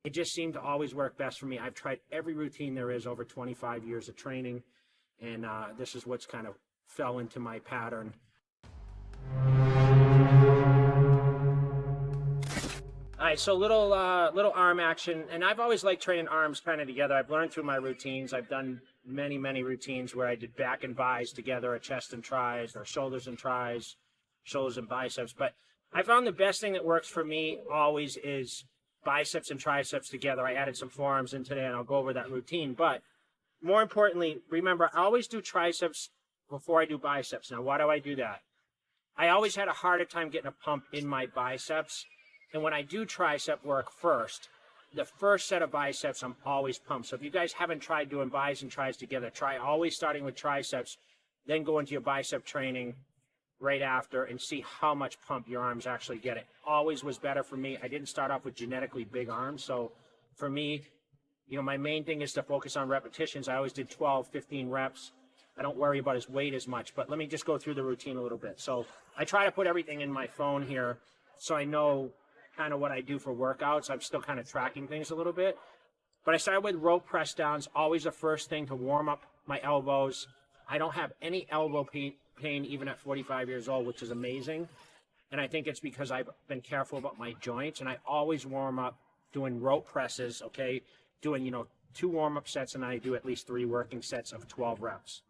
It just seemed to always work best for me. I've tried every routine there is over 25 years of training, and this is what's kind of fell into my pattern. All right, so little arm action, and I've always liked training arms kind of together. I've learned through my routines. I've done many routines where I did back and bis together, or chest and tris, or shoulders and tris, shoulders and biceps. But I found the best thing that works for me always is biceps and triceps together. I added some forearms in today, and I'll go over that routine. But more importantly, remember, I always do triceps before I do biceps. Now, why do I do that? I always had a harder time getting a pump in my biceps. And when I do tricep work first, the first set of biceps, I'm always pumped. So if you guys haven't tried doing bis and tris together, try always starting with triceps, then go into your bicep training right after and see how much pump your arms actually get. It always was better for me. I didn't start off with genetically big arms. So for me, you know, my main thing is to focus on repetitions. I always did 12, 15 reps. I don't worry about his weight as much, but let me just go through the routine a little bit. So I try to put everything in my phone here so I know kind of what I do for workouts. I'm still kind of tracking things a little bit. But I started with rope press downs, always the first thing to warm up my elbows. I don't have any elbow pain even at 45 years old, which is amazing. And I think it's because I've been careful about my joints, and I always warm up doing rope presses, okay? Doing, you know, 2 warm-up sets, and I do at least 3 working sets of 12 reps.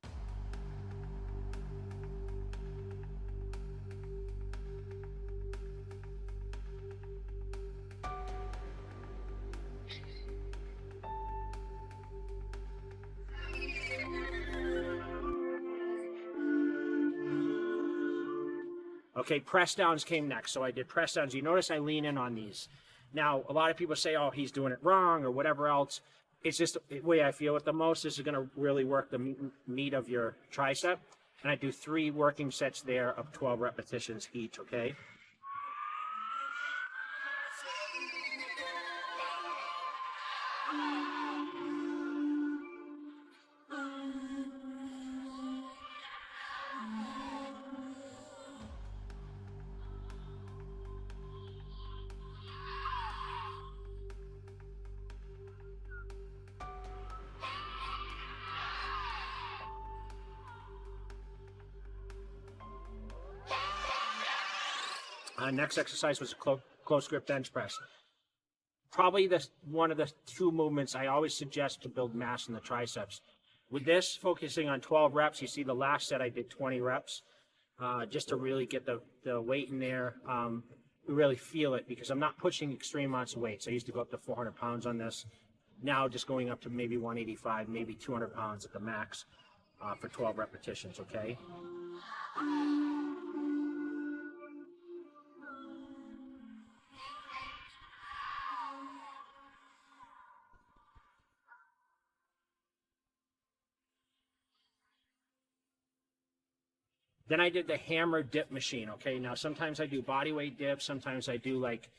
Okay, press downs came next. So I did press downs. You notice I lean in on these. Now, a lot of people say, oh, he's doing it wrong or whatever else. It's just the way I feel it the most. This is going to really work the meat of your tricep. And I do 3 working sets there of 12 repetitions each, okay? Next exercise was a close grip bench press. Probably one of the 2 movements I always suggest to build mass in the triceps. With this, focusing on 12 reps, you see the last set I did 20 reps, just to really get the weight in there. We really feel it because I'm not pushing extreme amounts of weights. I used to go up to 400 pounds on this. Now just going up to maybe 185, maybe 200 pounds at the max for 12 repetitions, okay? Then I did the hammer dip machine, okay? Now, sometimes I do body weight dips. Sometimes I do, like,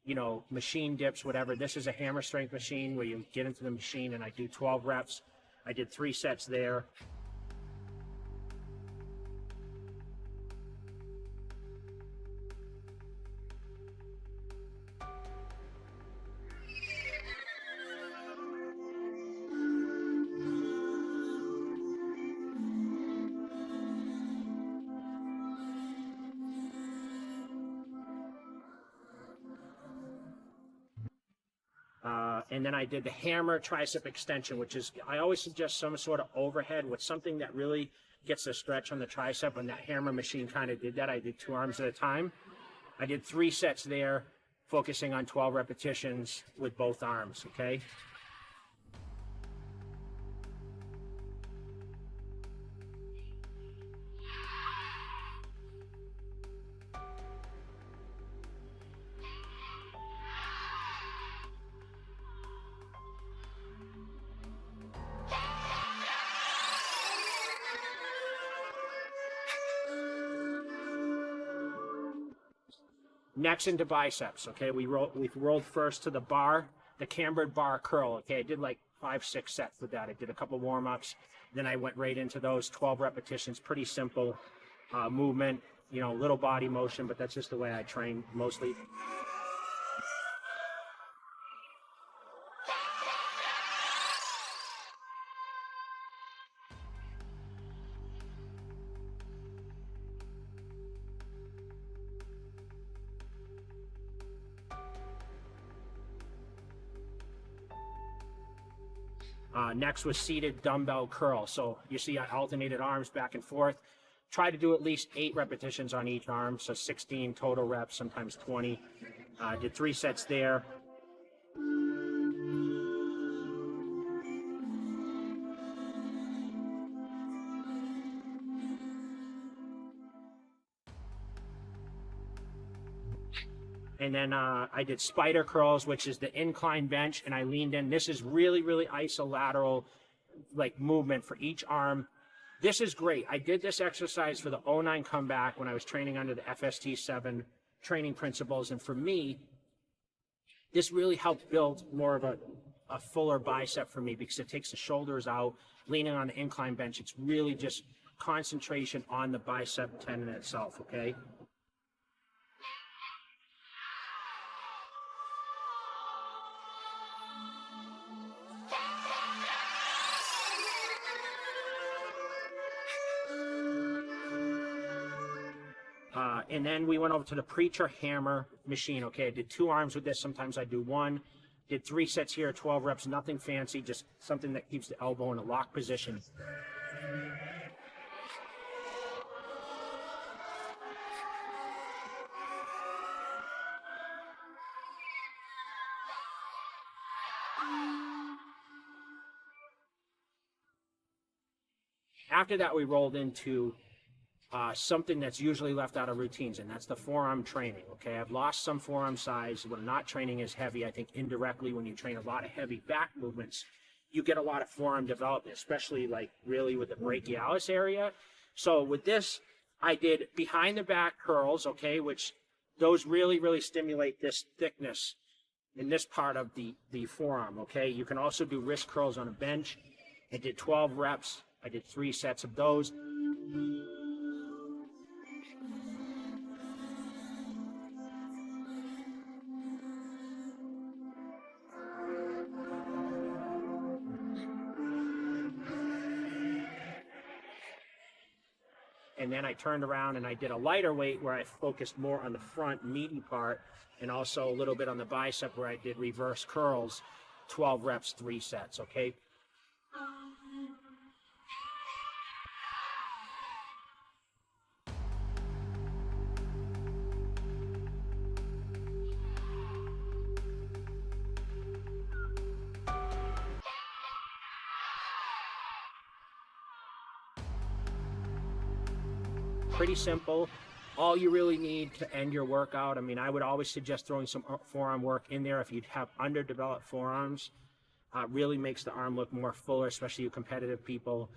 you know, machine dips, whatever. This is a hammer strength machine where you get into the machine and I do 12 reps. I did 3 sets there. And then I did the hammer tricep extension, which is, I always suggest some sort of overhead with something that really gets a stretch on the tricep, and that hammer machine kind of did that. I did 2 arms at a time. I did 3 sets there, focusing on 12 repetitions with both arms, okay? Next into biceps, okay? We've rolled first to the bar, the cambered bar curl, okay? I did like 5, 6 sets with that. I did a couple warm-ups, then I went right into those 12 repetitions. Pretty simple movement, you know, little body motion, but that's just the way I train mostly. Next was seated dumbbell curl. So you see I alternated arms back and forth. Try to do at least 8 repetitions on each arm, so 16 total reps, sometimes 20. Did 3 sets there. And then I did spider curls, which is the incline bench, and I leaned in. This is really, really isolateral like movement for each arm. This is great. I did this exercise for the 09 comeback when I was training under the FST7 training principles. And for me, this really helped build more of a fuller bicep for me because it takes the shoulders out, leaning on the incline bench. It's really just concentration on the bicep tendon itself, okay? And then we went over to the preacher hammer machine. Okay, I did 2 arms with this. Sometimes I do 1. Did 3 sets here, 12 reps, nothing fancy, just something that keeps the elbow in a locked position. After that, we rolled into something that's usually left out of routines, and that's the forearm training, okay? I've lost some forearm size when not training as heavy. I think indirectly when you train a lot of heavy back movements, you get a lot of forearm development, especially like really with the brachialis area. So with this, I did behind the back curls, okay, which those really, really stimulate this thickness in this part of the forearm, okay? You can also do wrist curls on a bench. I did 12 reps. I did 3 sets of those. And then I turned around and I did a lighter weight where I focused more on the front meaty part and also a little bit on the bicep where I did reverse curls, 12 reps, 3 sets, okay? Pretty simple. All you really need to end your workout, I mean, I would always suggest throwing some forearm work in there if you have underdeveloped forearms. Really makes the arm look more fuller, especially you competitive people.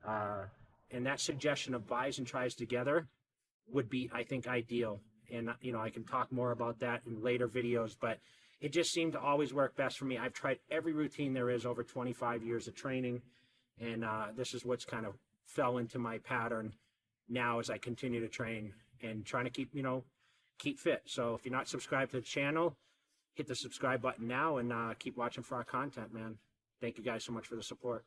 And that suggestion of bis and tris together would be, I think, ideal. And, you know, I can talk more about that in later videos, but it just seemed to always work best for me. I've tried every routine there is over 25 years of training, and this is what's kind of fell into my pattern now as I continue to train and trying to keep, you know, keep fit. So if you're not subscribed to the channel, hit the subscribe button now and keep watching for our content, man. Thank you guys so much for the support.